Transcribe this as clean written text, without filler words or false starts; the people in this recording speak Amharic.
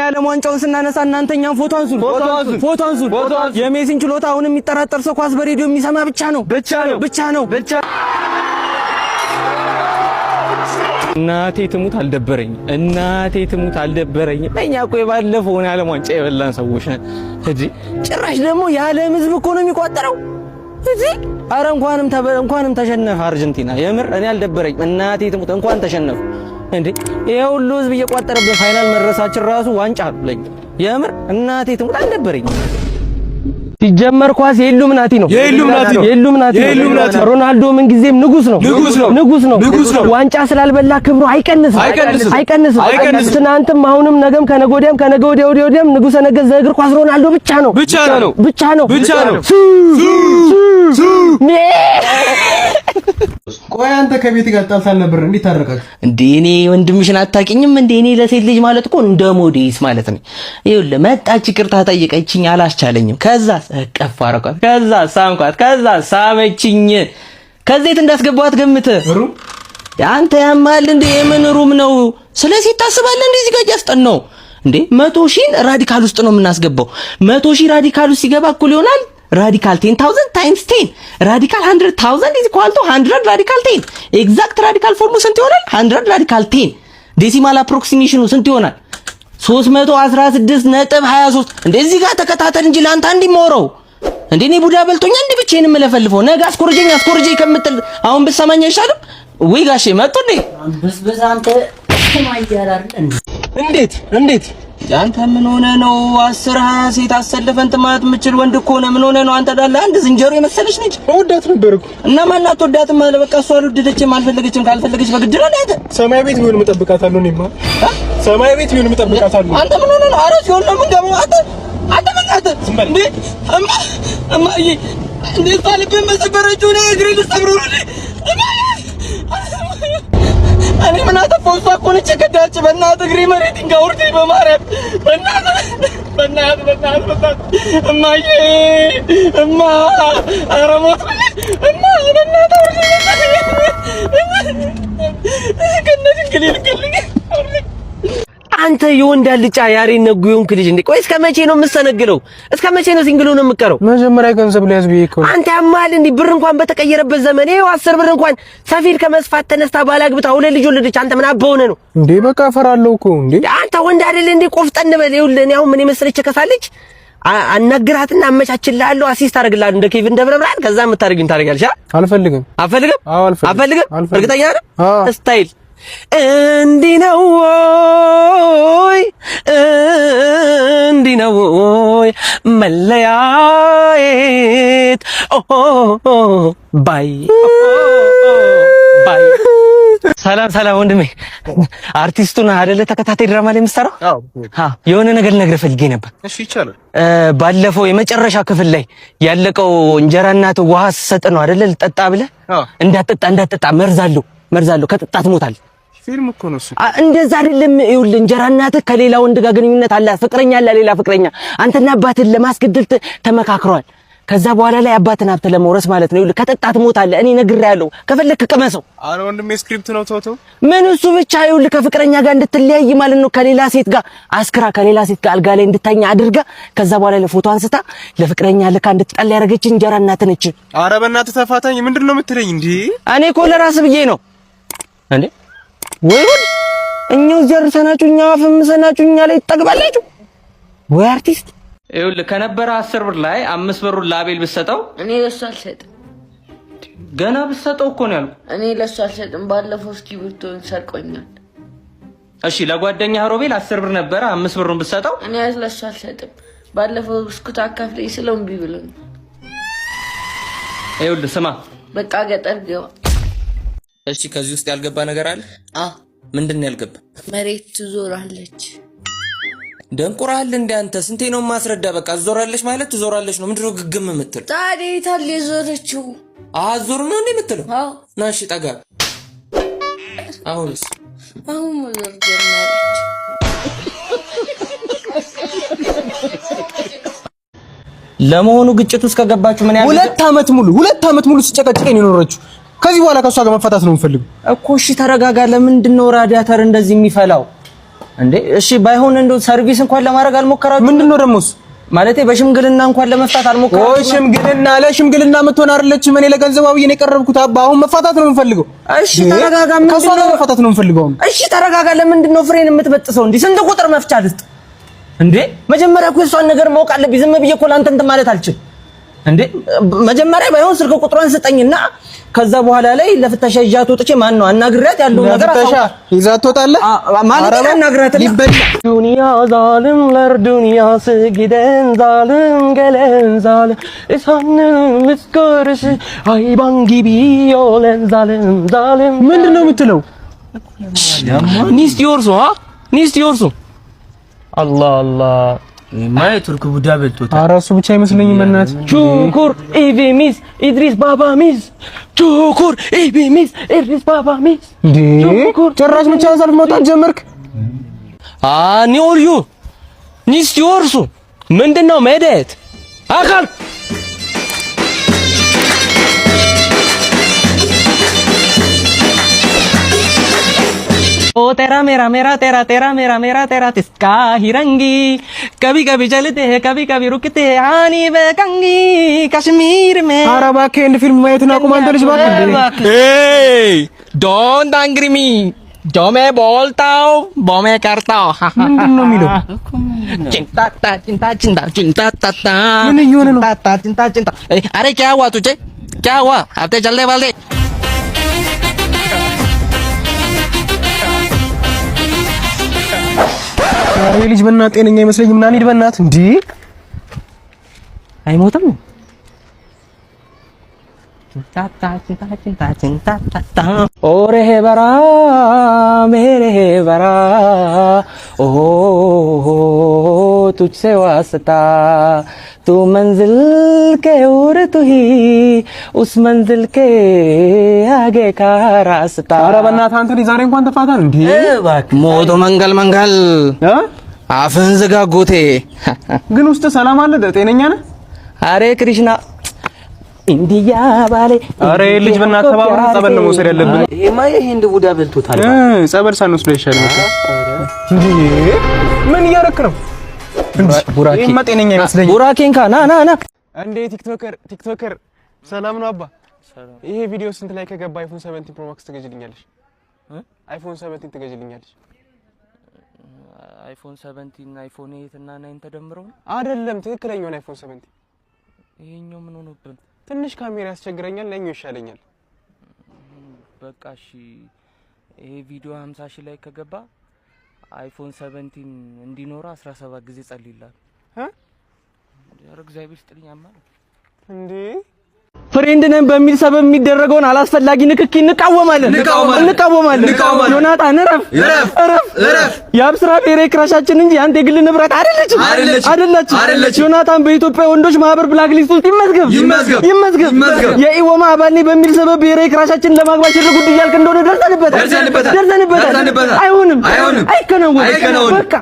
የዓለም ዋንጫውን ስናነሳ እናንተኛም ፎቶ አንሱን። የሜሲን ችሎታ አሁን የሚጠራጠር ሰው ኳስ በሬዲዮ የሚሰማ ብቻ ነው። እናቴ ትሙት አልደበረኝ። እኛ እኮ የባለፈውን የዓለም ዋንጫ የበላን ሰዎች ነን እንጂ ጭራሽ ደግሞ የዓለም ሕዝብ እኮ ነው የሚቆጠረው እንጂ። ኧረ እንኳንም ተሸነፈ አርጀንቲና። የምር እኔ አልደበረኝ። እናቴ ትሙት እንኳን ተሸነፉ እንዴ! ይሄ ሁሉ ሕዝብ እየቆጠረበት ፋይናል መድረሳችን ራሱ ዋንጫ አለኝ። የምር እናቴ ትሙት አልደበረኝ። ሲጀመር ኳስ የኢሉሚናቲ ነው። ሮናልዶ ምን ጊዜም ንጉስ ነው። ዋንጫ ስላልበላ ክብሩ አይቀንስም። ትናንትም አሁንም ነገም ከነገ ወዲያም ንጉሰ ነገሥት ዘእግር ኳስ ሮናልዶ ብቻ ነው። ቆይ አንተ ከቤት ጋር ጣልታል ነበር እንዴ? ታረቃችሁ እንዴ? እኔ ወንድምሽን አታውቂኝም እንዴ? እኔ ለሴት ልጅ ማለት እኮ እንደ ሞዴስ ማለት ነው። ይኸውልህ መጣች፣ ይቅርታ ጠየቀችኝ፣ አላስቻለኝም። ከዛ እቀፍ አደረኳት፣ ከዛ ሳምኳት፣ ከዛ ሳመችኝ። ከዚህ እንዳስገባኋት ገምት። አንተ ያማል እንዴ? የምን ሩም ነው? ስለዚህ ታስባለህ እንዴ? እዚህ ጋር ያስጠናው እንዴ? 100,000 ራዲካል ውስጥ ነው የምናስገባው። 100,000 ራዲካል ውስጥ ሲገባ እኩል ይሆናል ራዲካል 10,000 ታይምስ 10 ራዲካል 100,000 is equal to 100 ራዲካል 10 ኤግዛክት ራዲካል ፎርሙ ስንት ይሆናል? 100 ራዲካል 10 ዴሲማል አፕሮክሲሜሽኑ ስንት ይሆናል? 316.23 እንደዚህ ጋር ተከታተል እንጂ ላንተ አንዲ ሞረው እንዴ እኔ ቡዳ በልቶኛ እንዴ ብቻዬን የምለፈልፈው ነገ አስኮርጀኝ ከምትል አሁን ብትሰማኝ አይሻልም ወይ? ጋሼ መጡ እንዴ? በስበዛ አንተ ማይያራር እንዴት አንተ ምን ሆነ ነው 10-20 ሴት አሰልፈን ማለት የምችል ወንድ እኮ ነው። ምን ሆነ ነው አንተ ዳለ አንድ ዝንጀሮ የመሰለች ነች። ወዳት ነበር እኮ እና ማናት ወዳትም አለ በቃ እሷ አልወደደችም አልፈለገችም። ካልፈለገች በግድ ነው አንተ ሰማይ ቤት ቢሆን መጠብቃታለሁ። እኔማ ሰማይ ቤት ቢሆን መጠብቃታለሁ። አንተ ምን ሆነ ነው? ኧረ ሲሆን ነው ምን ገባው አንተ ምን እንዴ እማ እንዴ ታልብን መሰበረችው ነው እግሬ ልሰብረው ነው እኔ ምን አጠፋሁ? እሷ እኮ ነች የከዳች። በእናትህ እግሬ መሬት እንጋውርደኝ በማርያም በእናትህ እማዬ እማ ኧረ ሞትኩኝ እማ በእናትህ ከእነዚህ እንግዲህ ልክልኝ አንተ የወንድ አልጫ ያሬን ነጉ የሆንክ ልጅ እንዴ! ቆይ እስከ መቼ ነው የምትሰነግለው? እስከ መቼ ነው ሲንግል ሆነ የምትቀረው? መጀመሪያ ገንዘብ ሊያዝ ብዬ እኮ አንተ ያማል እንዴ! ብር እንኳን በተቀየረበት ዘመን ይኸው 10 ብር እንኳን ሰፊር ከመስፋት ተነስታ ባላግብታ ሁለት ልጅ ወለደች። አንተ ምን አባው ነው እንዴ? በቃ እፈራለሁ እኮ እንዴ! አንተ ወንድ አይደል እንዴ? ቆፍጠን በል። ይኸውልህ እኔ አሁን ምን የመሰለች ከሳለች አናግራትና አመቻችልሃለሁ፣ አሲስት አደርግልሃለሁ እንደ ኬቪን ደብረ ብርሃን። ከዛ የምታደርጊውን ታደርጊያለሽ። አልፈልግም። እርግጠኛ ነህ? ስታይል እንዲህ ነው ወይ መለያየት? ባይ ሰላም ወንድሜ፣ አርቲስቱ ነህ አይደለ? ተከታታይ ድራማ ላይ የምትሰራው? አዎ። የሆነ ነገር ልነግርህ ፈልጌ ነበር። እሺ ይቻላል። ባለፈው የመጨረሻ ክፍል ላይ ያለቀው እንጀራ እናት ውሃ ሰጥ ነው አይደለ? ልጠጣ ብለህ እንዳትጠጣ መርዛለሁ ከጠጣ ትሞታለህ። ፊልም እኮ ነው እሱ። እንደዛ አይደለም። ይኸውልህ እንጀራ እናትህ ከሌላ ወንድ ጋር ግንኙነት አላት፣ ፍቅረኛ አለ፣ ሌላ ፍቅረኛ። አንተና አባትህን ለማስገደል ተመካክረዋል። ከዛ በኋላ ላይ አባትህን ሀብት ለመውረስ ማለት ነው። ይኸውልህ ከጠጣ ትሞታለህ። እኔ ነግሬሃለሁ። ከፈለክ ቅመሰው። ኧረ ወንድሜ ስክሪፕት ነው ተውተው። ምን እሱ ብቻ ይኸውልህ ከፍቅረኛ ጋር እንድትለያይ ማለት ነው። ከሌላ ሴት ጋር ከሌላ ሴት ጋር አልጋ ላይ እንድታኛ አድርጋ ከዛ በኋላ ለፎቶ አንስታ ለፍቅረኛ ልካ እንድትጠላ ያደረገች እንጀራ እናትህ ነች። ኧረ በእናትህ ተፋታኝ። ምንድን ነው የምትለኝ እንዴ? እኔ እኮ ለራስህ ብዬ ነው እንዴ። ወይ እኛው ዘርሰናችሁ እኛው አፈምሰናችሁ እኛ ላይ ትጠግባላችሁ ወይ አርቲስት። ይኸውልህ ከነበረ 10 ብር ላይ 5 ብሩን ላቤል ብትሰጠው እኔ ለሱ አልሰጥም። ገና ብትሰጠው እኮ ነው ያልኩህ። እኔ ለሱ አልሰጥም። ባለፈው እስክሪብቶን ሰርቆኛል። እሺ ለጓደኛህ ሮቤል 10 ብር ነበረ 5 ብሩን ብትሰጠው እኔ ለሱ አልሰጥም። ባለፈው ብስኩት አካፍለኝ ስለው እምቢ ብሎኝ። ይኸውልህ ስማ በቃ ገጠር ገባ። እሺ ከዚህ ውስጥ ያልገባ ነገር አለ? ምንድን ነው ያልገባ? መሬት ትዞራለች። ደንቁራል እንደ አንተ ስንቴ ነው ማስረዳ? በቃ ትዞራለች ማለት ትዞራለች ነው። ምንድነው ግግም የምትል? ታዲያ ታል የዞረችው አዞር ነው እንዴ የምትለው? አዎ ና እሺ ጠጋ። አሁን መዞር ጀመረች። ለመሆኑ ግጭት ውስጥ ከገባችሁ ምን ያህል? 2 ዓመት ሙሉ ሲጨቀጭቀኝ የኖረችው። ከዚህ በኋላ ከሷ ጋር መፋታት ነው የምፈልገው እኮ። እሺ ተረጋጋ። ለምንድን ነው ራዲያተር እንደዚህ የሚፈላው? እንዴ እሺ ባይሆን እንደው ሰርቪስ እንኳን ለማድረግ አልሞከራችሁ? ምንድነው ደሞስ ማለቴ በሽምግልና እንኳን ለመፍታት አልሞከራችሁ? ወይ ሽምግልና ለሽምግልና የምትሆን አይደለችም። እኔ ለገንዘባዊ ነው የቀረብኩት። አባ አሁን መፋታት ነው የምፈልገው። እሺ ተረጋጋ። ከሷ ጋር መፋታት ነው የምፈልገው። እሺ ተረጋጋ። ለምንድን ነው ፍሬን የምትበጥሰው? እንዴ ስንት ቁጥር መፍቻ ልስጥ እንዴ? መጀመሪያ እኮ እሷን ነገር ማወቅ አለብኝ። ዝም ብዬ እኮ ላንተ እንትን ማለት አልችልም እንዴ። መጀመሪያ ባይሆን ስልክ ቁጥሯን ስጠኝና ከዛ በኋላ ላይ ለፍተሻ ይዣት ወጥቼ ማን ነው አናግራት ያለው ነገር ለፍተሻ ይዛት ትወጣለህ ማለት ነው። አናግራት ሊበላ ዱንያ ዛልም ለዱንያ ስግደን ዛልም ገለን ዛልም እሳን ምስከርሽ አይ ባንጊቢ ዮለን ዛልም ዛልም ምንድነው የምትለው? ኒስት ዮርሱ ኒስት ዮርሱ አላህ አላህ ማይ ቱርክ ቡዳ በልቶታል። ኧረ እሱ ብቻ አይመስለኝም። እናት ቹኩር ኢቪ ሚስ ኢድሪስ ባባ ሚስ ቹኩር ኢቪ ሚስ ኢድሪስ ባባ ሚስ እንዴ ጭራሽ ብቻ ሰልፍ መውጣት ጀመርክ? ኒኦልዩ ኒስት ዮርሱ ምንድነው መደት አካል ओ तेरा मेरा मेरा तेरा तेरा मेरा मेरा तेरा तिसका ही रंगी कभी कभी चलते हैं कभी कभी रुकते हैं आनी बेकंगी कश्मीर में ኧረ እባክህ እንደ ፊልም ማየት ነው። አቁም አንተ ልጅ እባክህ። Hey don't angry me जो मैं बोलता हूँ वो मैं करता हूँ ምንድነው የሚለው? चिंता ता चिंता चिंता चिंता ता ምን እየሆነ ነው? चिंता चिंता अरे क्या हुआ तुझे क्या हुआ हफ्ते चलने वाले ኧረ ልጅ በእናትህ ጤነኛ አይመስለኝም። ና እንሂድ በእናትህ። እንዴ አይሞትም चिंता ओरे है बरा मेरे है बरा ओ तुझसे वास्ता तू मंजिल के और तू ही उस मंजिल के आगे का रास्ता ኧረ በእናትህ አንተ ዛሬ እንኳን ተፋታን እንዴ? ሞቶ መንገል መንገል አፍህን ዝጋ ጎቴ። ግን ውስጥ ሰላም አለ? ጤነኛ ነህ? አሬ ክሪሽና ኢንዲያ ባሌ ኧረ ልጅ በእናትህ ተባብረን ጸበል ነው መውሰድ ያለብን። ይሄማ ይሄን ቡዳ በልቶታል። ጸበል ሳንወስድ ይሻል መስሎኝ። ምን እያደረክ ነው? ቡራኬ ይሄማ ጤነኛ አይመስለኝም። ቡራኬን ና ና ና እንዴ ቲክቶከር ሰላም ነው አባ? ይሄ ቪዲዮ ስንት ላይ ከገባ አይፎን 17 ፕሮ ማክስ ትገዥልኛለሽ? አይፎን 17 ትገዥልኛለሽ? አይፎን 17 አይፎን 8 እና 9 ተደምረው አይደለም፣ ትክክለኛውን አይፎን 17። ይሄኛው ምን ሆነብን? ትንሽ ካሜራ ያስቸግረኛል፣ ለኛው ይሻለኛል። በቃ እሺ፣ ይሄ ቪዲዮ 50 ሺህ ላይ ከገባ አይፎን 17 እንዲኖር 17 ጊዜ ጸልይላል። ኧረ እግዚአብሔር ይስጥልኝ አማን እንዴ ፍሬንድ ነን በሚል ሰበብ የሚደረገውን አላስፈላጊ ንክኪ እንቃወማለን። ዮናታን እረፍ። የአብስራ ብሔራዊ ክራሻችን እንጂ አንተ የግል ንብረት አይደለችም። ዮናታን በኢትዮጵያ ወንዶች ማህበር ብላክ ሊስት ውስጥ ይመዝገብ። የኢወማ አባል ነኝ በሚል ሰበብ ብሔራዊ ክራሻችን ለማግባት ሽርጉድ እያልክ እንደሆነ ደርሰንበታል። አይሆንም፣ አይከናወንም። በቃ